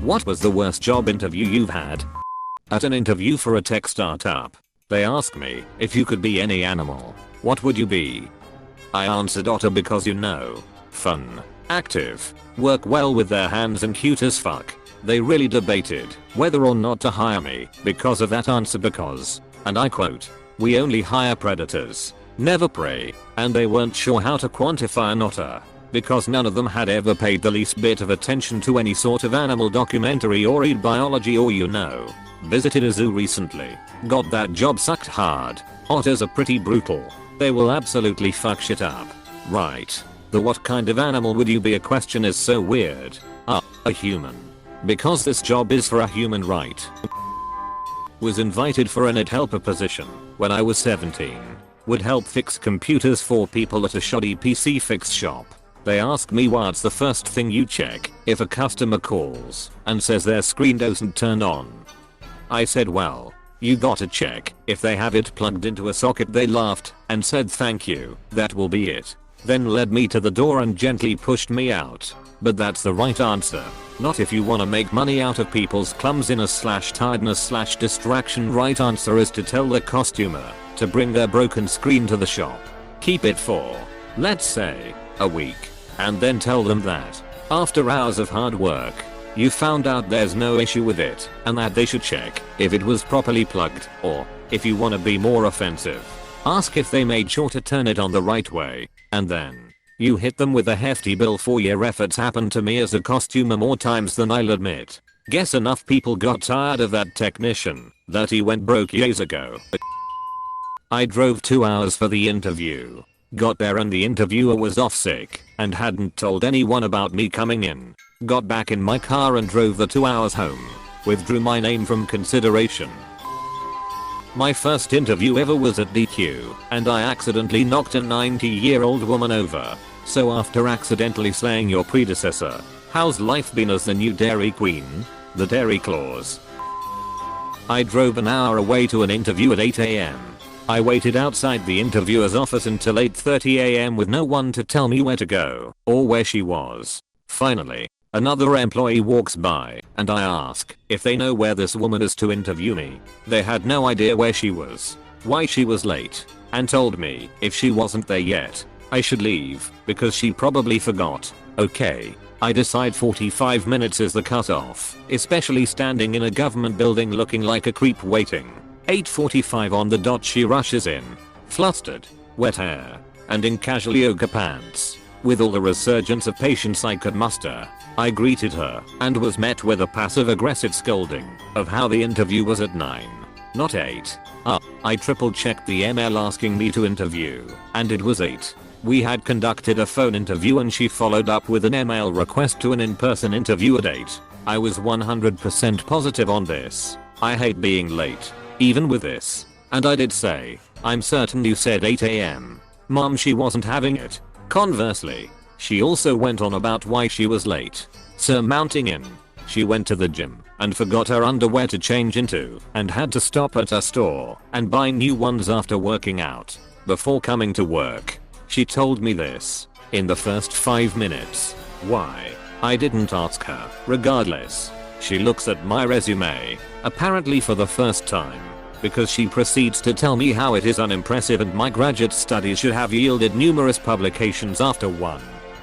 What was the worst job interview you've had? At an interview for a tech startup, they asked me, if you could be any animal, what would you be? I answered otter because fun, active, work well with their hands and cute as fuck. They really debated whether or not to hire me because of that answer because, and I quote, "We only hire predators, never prey," and they weren't sure how to quantify an otter because none of them had ever paid the least bit of attention to any sort of animal documentary or read biology or visited a zoo recently. Got that job sucked hard. Otters are pretty brutal. They will absolutely fuck shit up. Right. The what kind of animal would you be a question is so weird. A human. Because this job is for a human, right? Was invited for an helper position when I was 17. Would help fix computers for people at a shoddy PC fix shop. They asked me what's the first thing you check if a customer calls and says their screen doesn't turn on. I said, well, you gotta check if they have it plugged into a socket. They laughed and said thank you, that will be it. Then led me to the door and gently pushed me out. But that's the right answer. Not if you wanna make money out of people's clumsiness/tiredness/distraction. Right answer is to tell the costumer to bring their broken screen to the shop. Keep it for, let's say, a week. And then tell them that, after hours of hard work, you found out there's no issue with it and that they should check if it was properly plugged, or, if you wanna be more offensive, ask if they made sure to turn it on the right way, and then you hit them with a hefty bill for your efforts. Happened to me as a costumer more times than I'll admit. Guess enough people got tired of that technician that he went broke years ago. I drove 2 hours for the interview. Got there and the interviewer was off sick and hadn't told anyone about me coming in. Got back in my car and drove the 2 hours home. Withdrew my name from consideration. My first interview ever was at DQ, and I accidentally knocked a 90-year-old woman over. So after accidentally slaying your predecessor, how's life been as the new Dairy Queen? The Dairy Claus. I drove an hour away to an interview at 8 AM. I waited outside the interviewer's office until 8:30 AM with no one to tell me where to go or where she was. Finally, another employee walks by and I ask if they know where this woman is to interview me. They had no idea where she was, why she was late, and told me if she wasn't there yet, I should leave because she probably forgot. Okay. I decide 45 minutes is the cutoff, especially standing in a government building looking like a creep waiting. 8:45 on the dot she rushes in, flustered, wet hair, and in casual yoga pants. With all the resurgence of patience I could muster, I greeted her and was met with a passive-aggressive scolding of how the interview was at 9, not 8. I triple-checked the email asking me to interview, and it was 8. We had conducted a phone interview and she followed up with an email request to an in-person interview at 8. I was 100% positive on this. I hate being late, even with this. And I did say, I'm certain you said 8 AM. Mom, she wasn't having it. Conversely, she also went on about why she was late. Surmounting in, she went to the gym and forgot her underwear to change into and had to stop at a store and buy new ones after working out. Before coming to work, she told me this in the first 5 minutes. Why? I didn't ask her. Regardless, she looks at my resume, apparently for the first time, because she proceeds to tell me how it is unimpressive and my graduate studies should have yielded numerous publications after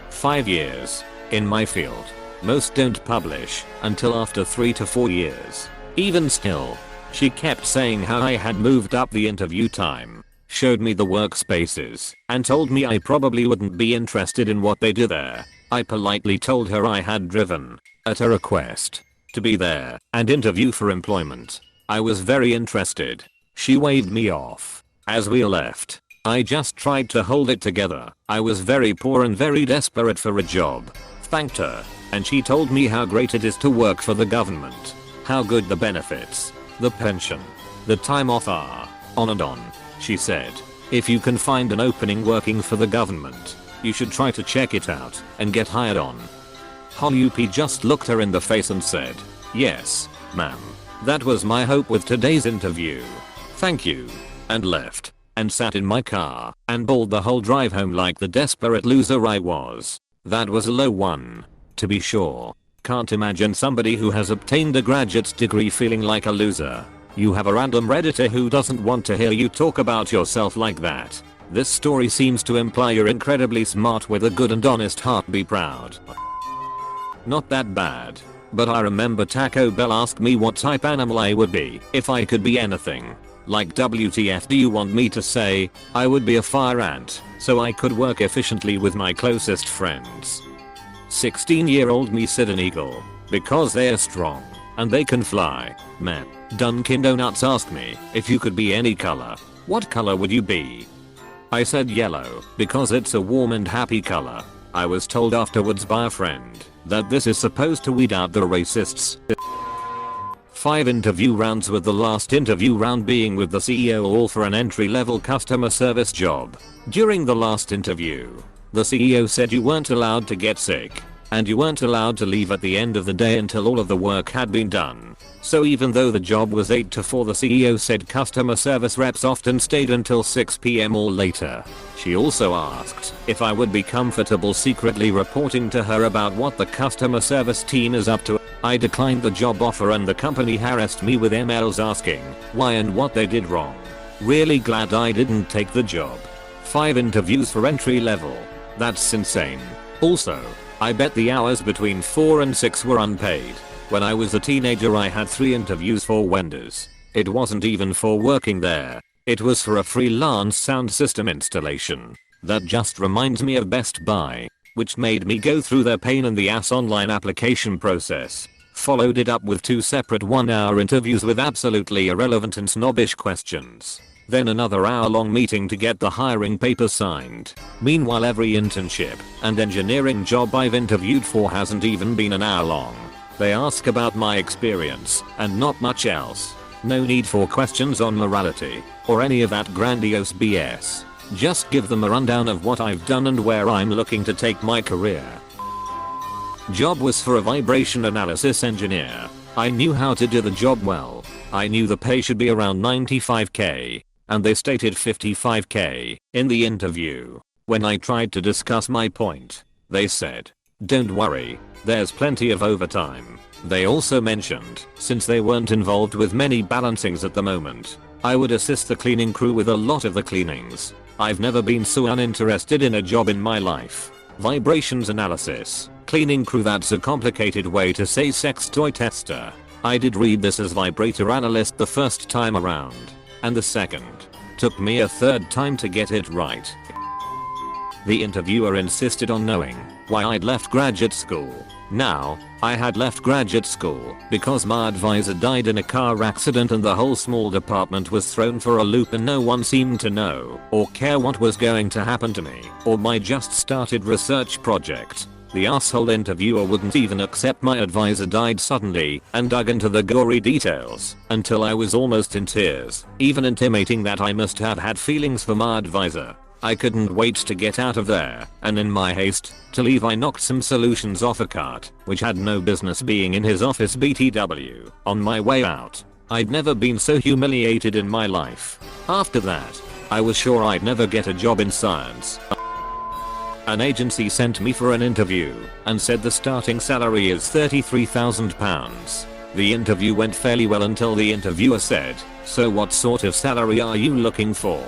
5 years. In my field, most don't publish until after 3 to 4 years. Even still, she kept saying how I had moved up the interview time, showed me the workspaces, and told me I probably wouldn't be interested in what they do there. I politely told her I had driven, at her request, to be there and interview for employment. I was very interested. She waved me off. As we left, I just tried to hold it together. I was very poor and very desperate for a job. Thanked her, and she told me how great it is to work for the government. How good the benefits, the pension, the time off are, on and on. She said, if you can find an opening working for the government, you should try to check it out and get hired on. Holly just looked her in the face and said, yes, ma'am. That was my hope with today's interview. Thank you. And left, and sat in my car, and bawled the whole drive home like the desperate loser I was. That was a low one, to be sure. Can't imagine somebody who has obtained a graduate degree feeling like a loser. You have a random redditor who doesn't want to hear you talk about yourself like that. This story seems to imply you're incredibly smart with a good and honest heart. Be proud. Not that bad. But I remember Taco Bell asked me what type animal I would be if I could be anything. Like, WTF do you want me to say? I would be a fire ant, so I could work efficiently with my closest friends. 16-year-old me said an eagle, because they are strong, and they can fly. Man. Dunkin' Donuts asked me if you could be any color, what color would you be? I said yellow, because it's a warm and happy color. I was told afterwards by a friend that this is supposed to weed out the racists. 5 interview rounds, with the last interview round being with the CEO, all for an entry-level customer service job. During the last interview, the CEO said you weren't allowed to get sick, and you weren't allowed to leave at the end of the day until all of the work had been done. So even though the job was 8 to 4, the CEO said customer service reps often stayed until 6 PM or later. She also asked if I would be comfortable secretly reporting to her about what the customer service team is up to. I declined the job offer, and the company harassed me with emails asking why and what they did wrong. Really glad I didn't take the job. 5 interviews for entry level. That's insane. Also, I bet the hours between 4 and 6 were unpaid. When I was a teenager, I had 3 interviews for Wendy's. It wasn't even for working there. It was for a freelance sound system installation. That just reminds me of Best Buy, which made me go through their pain in the ass online application process. Followed it up with 2 separate 1-hour interviews with absolutely irrelevant and snobbish questions. Then another hour-long meeting to get the hiring papers signed. Meanwhile, every internship and engineering job I've interviewed for hasn't even been an hour long. They ask about my experience and not much else. No need for questions on morality or any of that grandiose BS. Just give them a rundown of what I've done and where I'm looking to take my career. Job was for a vibration analysis engineer. I knew how to do the job well. I knew the pay should be around 95k, and they stated 55k in the interview. When I tried to discuss my point, they said, "Don't worry, there's plenty of overtime." They also mentioned, since they weren't involved with many balancings at the moment, I would assist the cleaning crew with a lot of the cleanings. I've never been so uninterested in a job in my life. Vibrations analysis, cleaning crew, that's a complicated way to say sex toy tester. I did read this as vibrator analyst the first time around, and the second. Took me a third time to get it right. The interviewer insisted on knowing why I'd left graduate school. Now, I had left graduate school because my advisor died in a car accident and the whole small department was thrown for a loop, and no one seemed to know or care what was going to happen to me or my just started research project. The asshole interviewer wouldn't even accept my advisor died suddenly and dug into the gory details until I was almost in tears, even intimating that I must have had feelings for my advisor. I couldn't wait to get out of there, and in my haste to leave I knocked some solutions off a cart, which had no business being in his office BTW. On my way out, I'd never been so humiliated in my life. After that, I was sure I'd never get a job in science. An agency sent me for an interview and said the starting salary is £33,000. The interview went fairly well until the interviewer said, "So what sort of salary are you looking for?"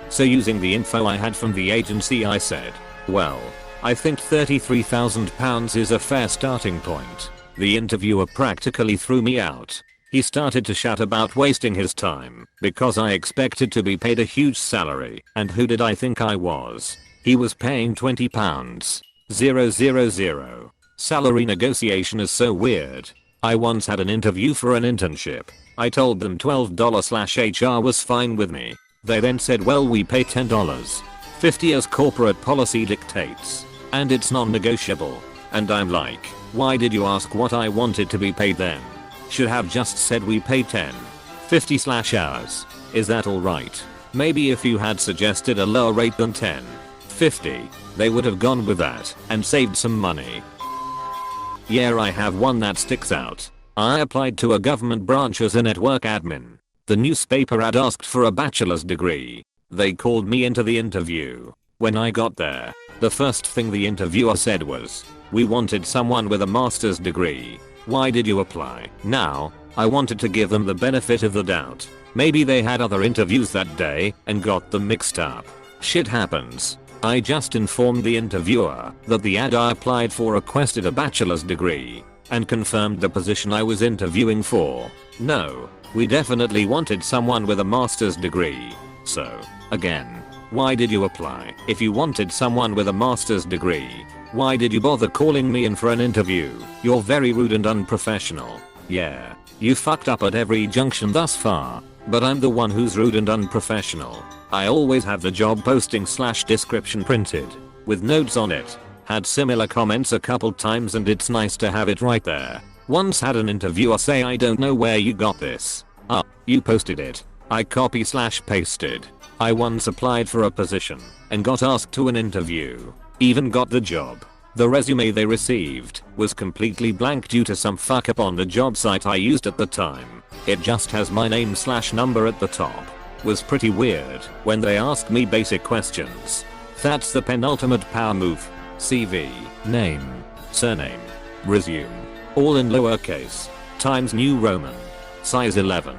So using the info I had from the agency, I said, "Well, I think £33,000 is a fair starting point." The interviewer practically threw me out. He started to shout about wasting his time because I expected to be paid a huge salary, and who did I think I was? He was paying £20. 000. Salary negotiation is so weird. I once had an interview for an internship. I told them $12/HR was fine with me. They then said, "Well, we pay $10.50 as corporate policy dictates, and it's non-negotiable." And I'm like, why did you ask what I wanted to be paid then? Should have just said we pay $10.50/hours. Is that alright? Maybe if you had suggested a lower rate than $10.50, they would have gone with that and saved some money. Yeah, I have one that sticks out. I applied to a government branch as a network admin. The newspaper ad asked for a bachelor's degree. They called me into the interview. When I got there, the first thing the interviewer said was, We wanted someone with a master's degree. Why did you apply? Now, I wanted to give them the benefit of the doubt. Maybe they had other interviews that day and got them mixed up. Shit happens. I just informed the interviewer that the ad I applied for requested a bachelor's degree and confirmed the position I was interviewing for. No, we definitely wanted someone with a master's degree. So, again, why did you apply? If you wanted someone with a master's degree, why did you bother calling me in for an interview? You're very rude and unprofessional. Yeah, you fucked up at every junction thus far, but I'm the one who's rude and unprofessional. I always have the job posting / description printed with notes on it. Had similar comments a couple times and it's nice to have it right there. Once had an interviewer say, I don't know where you got this. You posted it. I copy / pasted. I once applied for a position and got asked to an interview. Even got the job. The resume they received was completely blank due to some fuck up on the job site I used at the time. It just has my name / number at the top. Was pretty weird when they asked me basic questions. That's the penultimate power move. CV, name, surname, resume, all in lowercase, Times New Roman, size 11.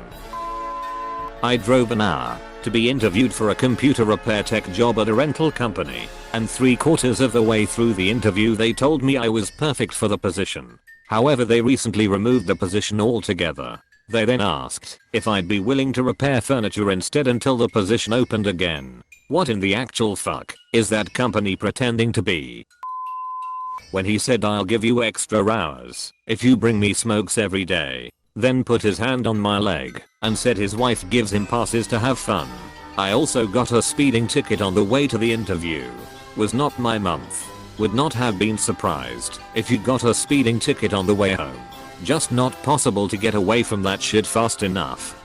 I drove an hour to be interviewed for a computer repair tech job at a rental company, and 3/4 of the way through the interview they told me I was perfect for the position. However, they recently removed the position altogether. They then asked if I'd be willing to repair furniture instead until the position opened again. What in the actual fuck is that company pretending to be? When he said, I'll give you extra hours if you bring me smokes every day, then put his hand on my leg and said his wife gives him passes to have fun. I also got a speeding ticket on the way to the interview. Was not my month. Would not have been surprised if you got a speeding ticket on the way home. Just not possible to get away from that shit fast enough.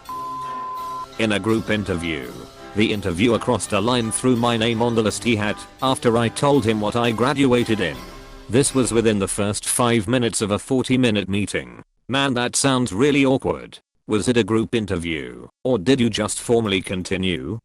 In a group interview, the interviewer crossed a line through my name on the list he had after I told him what I graduated in. This was within the first 5 minutes of a 40-minute meeting. Man, that sounds really awkward. Was it a group interview, or did you just formally continue?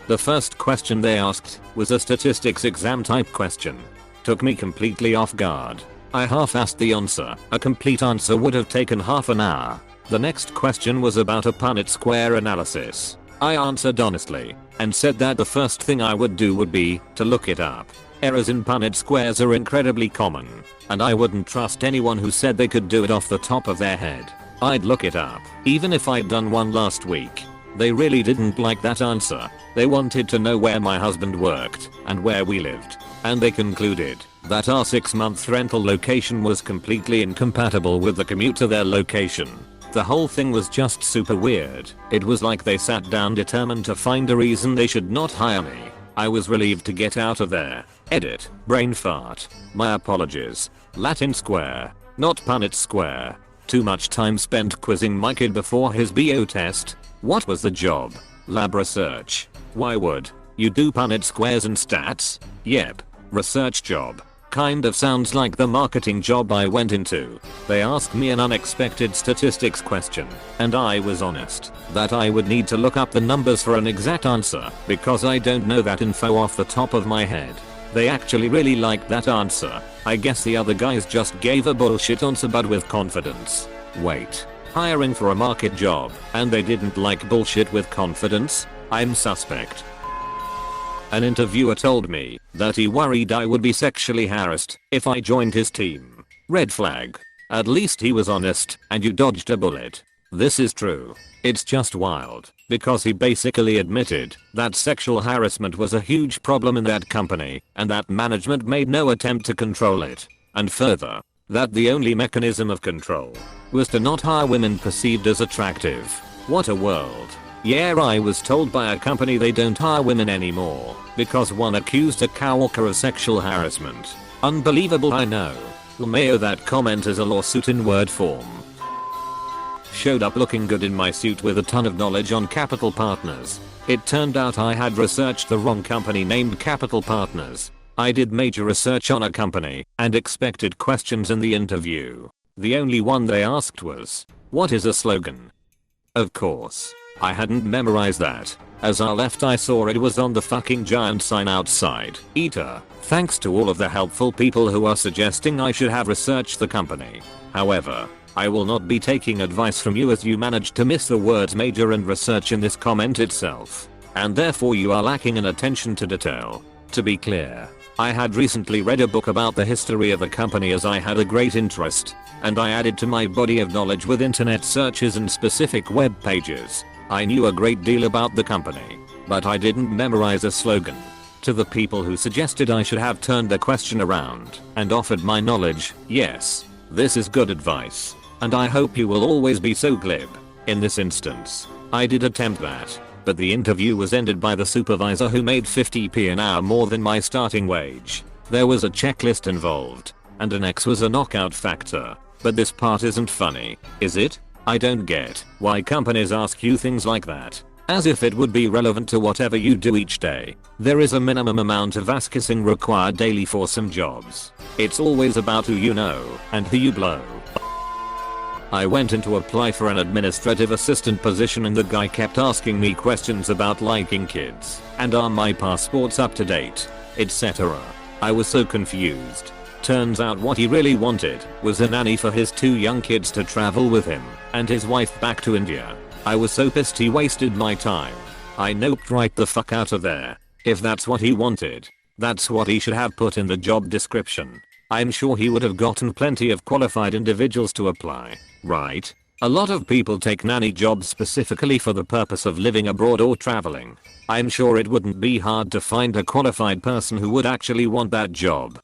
The first question they asked was a statistics exam type question. Took me completely off guard. I half-assed the answer. A complete answer would have taken half an hour. The next question was about a Punnett square analysis. I answered honestly and said that the first thing I would do would be to look it up. Errors in Punnett squares are incredibly common, and I wouldn't trust anyone who said they could do it off the top of their head. I'd look it up, even if I'd done one last week. They really didn't like that answer. They wanted to know where my husband worked and where we lived, and they concluded that our 6-month rental location was completely incompatible with the commute to their location. The whole thing was just super weird. It was like they sat down determined to find a reason they should not hire me. I was relieved to get out of there. Edit. Brain fart. My apologies. Latin square. Not Punnett square. Too much time spent quizzing my kid before his BO test. What was the job? Lab research. Why would you do Punnett squares and stats? Yep. Research job. Kind of sounds like the marketing job I went into. They asked me an unexpected statistics question, and I was honest that I would need to look up the numbers for an exact answer because I don't know that info off the top of my head. They actually really liked that answer. I guess the other guys just gave a bullshit answer but with confidence. Wait. Hiring for a market job and they didn't like bullshit with confidence? I'm suspect. An interviewer told me that he worried I would be sexually harassed if I joined his team. Red flag. At least he was honest and you dodged a bullet. This is true. It's just wild because he basically admitted that sexual harassment was a huge problem in that company and that management made no attempt to control it. And further, that the only mechanism of control was to not hire women perceived as attractive. What a world. Yeah, I was told by a company they don't hire women anymore because one accused a coworker of sexual harassment. Unbelievable, I know. Mayo, that comment is a lawsuit in word form. Showed up looking good in my suit with a ton of knowledge on Capital Partners. It turned out I had researched the wrong company named Capital Partners. I did major research on a company and expected questions in the interview. The only one they asked was, what is a slogan? Of course, I hadn't memorized that. As I left I saw it was on the fucking giant sign outside. Eater. Thanks to all of the helpful people who are suggesting I should have researched the company. However, I will not be taking advice from you as you managed to miss the words major and research in this comment itself. And therefore you are lacking in attention to detail. To be clear, I had recently read a book about the history of the company as I had a great interest, and I added to my body of knowledge with internet searches and specific web pages. I knew a great deal about the company, but I didn't memorize a slogan. To the people who suggested I should have turned the question around and offered my knowledge, yes, this is good advice, and I hope you will always be so glib. In this instance, I did attempt that, but the interview was ended by the supervisor who made 50p an hour more than my starting wage. There was a checklist involved, and an X was a knockout factor. But this part isn't funny, is it? I don't get why companies ask you things like that, as if it would be relevant to whatever you do each day. There is a minimum amount of ass-kissing required daily for some jobs. It's always about who you know and who you blow. I went in to apply for an administrative assistant position and the guy kept asking me questions about liking kids and are my passports up to date, etc. I was so confused. Turns out what he really wanted was a nanny for his 2 young kids to travel with him and his wife back to India. I was so pissed he wasted my time. I noped right the fuck out of there. If that's what he wanted, that's what he should have put in the job description. I'm sure he would have gotten plenty of qualified individuals to apply, right? A lot of people take nanny jobs specifically for the purpose of living abroad or traveling. I'm sure it wouldn't be hard to find a qualified person who would actually want that job.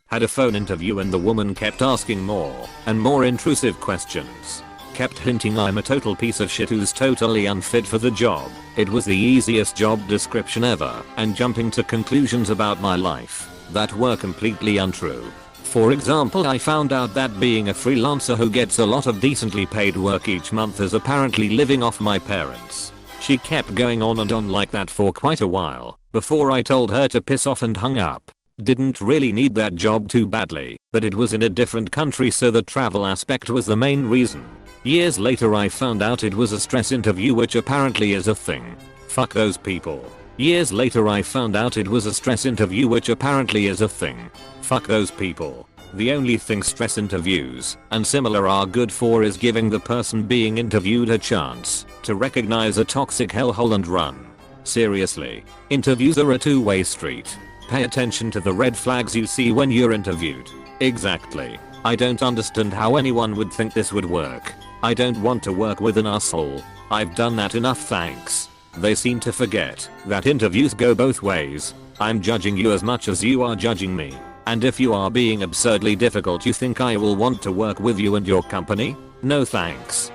Had a phone interview and the woman kept asking more and more intrusive questions. Kept hinting I'm a total piece of shit who's totally unfit for the job. It was the easiest job description ever, and jumping to conclusions about my life that were completely untrue. For example, I found out that being a freelancer who gets a lot of decently paid work each month is apparently living off my parents. She kept going on and on like that for quite a while before I told her to piss off and hung up. Didn't really need that job too badly, but it was in a different country so the travel aspect was the main reason. Years later I found out it was a stress interview, which apparently is a thing. Fuck those people. Years later I found out it was a stress interview, which apparently is a thing. Fuck those people. The only thing stress interviews and similar are good for is giving the person being interviewed a chance to recognize a toxic hellhole and run. Seriously, interviews are a two-way street. Pay attention to the red flags you see when you're interviewed. Exactly. I don't understand how anyone would think this would work. I don't want to work with an asshole. I've done that enough, thanks. They seem to forget that interviews go both ways. I'm judging you as much as you are judging me. And if you are being absurdly difficult, you think I will want to work with you and your company? No thanks.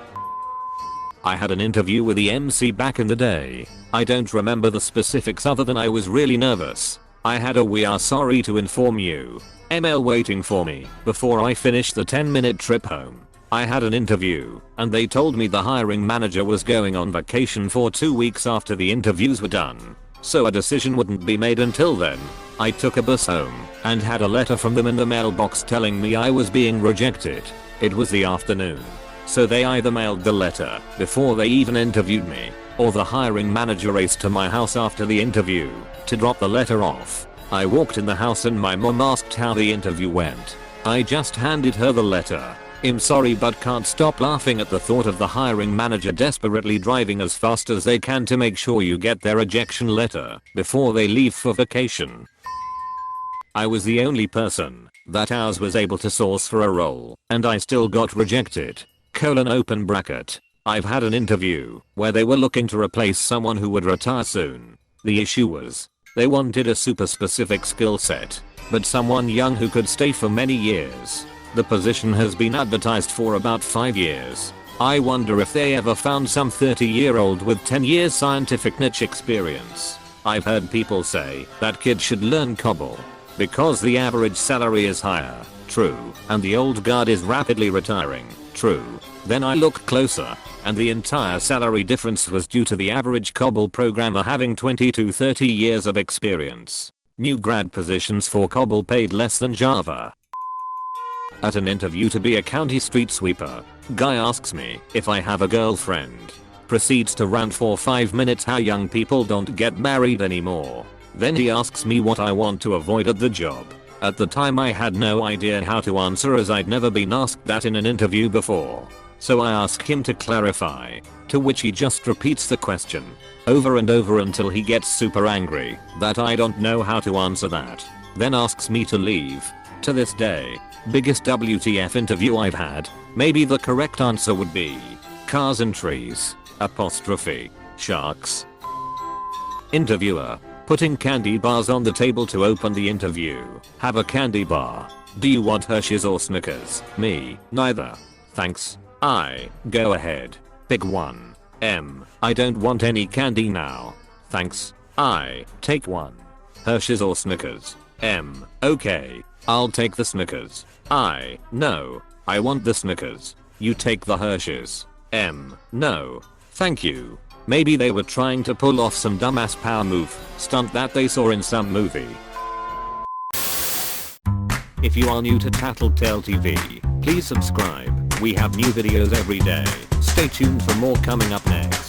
I had an interview with the MC back in the day. I don't remember the specifics other than I was really nervous. I had a "we are sorry to inform you" email waiting for me before I finished the 10-minute trip home. I had an interview, and they told me the hiring manager was going on vacation for 2 weeks after the interviews were done, so a decision wouldn't be made until then. I took a bus home and had a letter from them in the mailbox telling me I was being rejected. It was the afternoon, so they either mailed the letter before they even interviewed me, or the hiring manager raced to my house after the interview to drop the letter off. I walked in the house and my mom asked how the interview went. I just handed her the letter. I'm sorry but can't stop laughing at the thought of the hiring manager desperately driving as fast as they can to make sure you get their rejection letter before they leave for vacation. I was the only person that ours was able to source for a role, and I still got rejected. Open bracket. I've had an interview where they were looking to replace someone who would retire soon. The issue was they wanted a super specific skill set, but someone young who could stay for many years. The position has been advertised for about 5 years. I wonder if they ever found some 30-year-old with 10 years scientific niche experience. I've heard people say that kids should learn COBOL because the average salary is higher. True. And the old guard is rapidly retiring. True. Then I looked closer, and the entire salary difference was due to the average COBOL programmer having 20 to 30 years of experience. New grad positions for COBOL paid less than Java. At an interview to be a county street sweeper, guy asks me if I have a girlfriend. Proceeds to rant for 5 minutes how young people don't get married anymore. Then he asks me what I want to avoid at the job. At the time I had no idea how to answer as I'd never been asked that in an interview before. So I ask him to clarify, to which he just repeats the question over and over until he gets super angry that I don't know how to answer that. Then asks me to leave. To this day, biggest WTF interview I've had. Maybe the correct answer would be cars and trees, apostrophe, sharks. Interviewer, putting candy bars on the table to open the interview. Have a candy bar. Do you want Hershey's or Snickers? Me, neither. Thanks. I, go ahead. Pick one. I don't want any candy now. Thanks. I, take one. Hershey's or Snickers? Okay. I'll take the Snickers. I, no. I want the Snickers. You take the Hershey's. No. Thank you. Maybe they were trying to pull off some dumbass power move stunt that they saw in some movie. If you are new to TattleTale TV, please subscribe. We have new videos every day. Stay tuned for more coming up next.